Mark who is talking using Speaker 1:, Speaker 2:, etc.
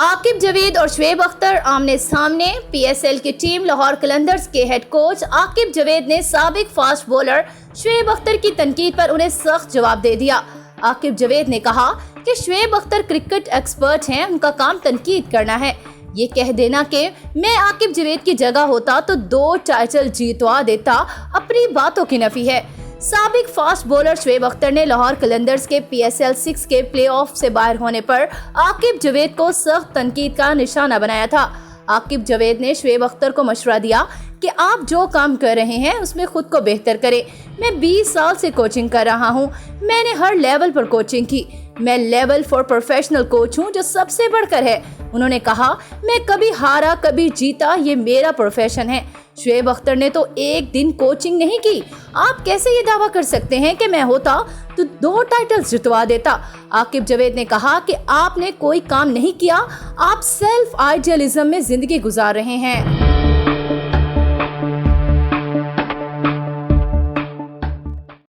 Speaker 1: आकिब जावेद और शुएब अख्तर आमने सामने। पीएसएल की टीम लाहौर कलंदर्स के हेड कोच आकिब जावेद ने साबिक फास्ट बॉलर शुएब अख्तर की तनकीद पर उन्हें सख्त जवाब दे दिया। आकिब जावेद ने कहा कि शुएब अख्तर क्रिकेट एक्सपर्ट हैं, उनका काम तनकीद करना है। ये कह देना कि मैं आकिब जावेद की जगह होता तो 2 टाइटल जीतवा देता, अपनी बातों की नफी है। साबिक फास्ट बॉलर शुएब अख्तर ने लाहौर कलंदर्स के PSL 6 के प्लेऑफ से बाहर होने पर आकिब जावेद को सख्त तनकीद का निशाना बनाया था। आकिब जावेद ने शुएब अख्तर को मशवरा दिया कि आप जो काम कर रहे हैं उसमें खुद को बेहतर करें। मैं 20 साल से कोचिंग कर रहा हूं, मैंने हर लेवल पर कोचिंग की। मैं लेवल 4 प्रोफेशनल कोच हूं, जो सबसे बढ़कर है। उन्होंने कहा, मैं कभी हारा कभी जीता, ये मेरा प्रोफेशन है। शुएब अख्तर ने तो एक दिन कोचिंग नहीं की। आप कैसे ये दावा कर सकते हैं कि मैं होता तो 2 टाइटल्स जितवा देता। आकिब जावेद ने कहा कि आपने कोई काम नहीं किया, आप सेल्फ आइडियलिज्म में जिंदगी गुजार रहे हैं।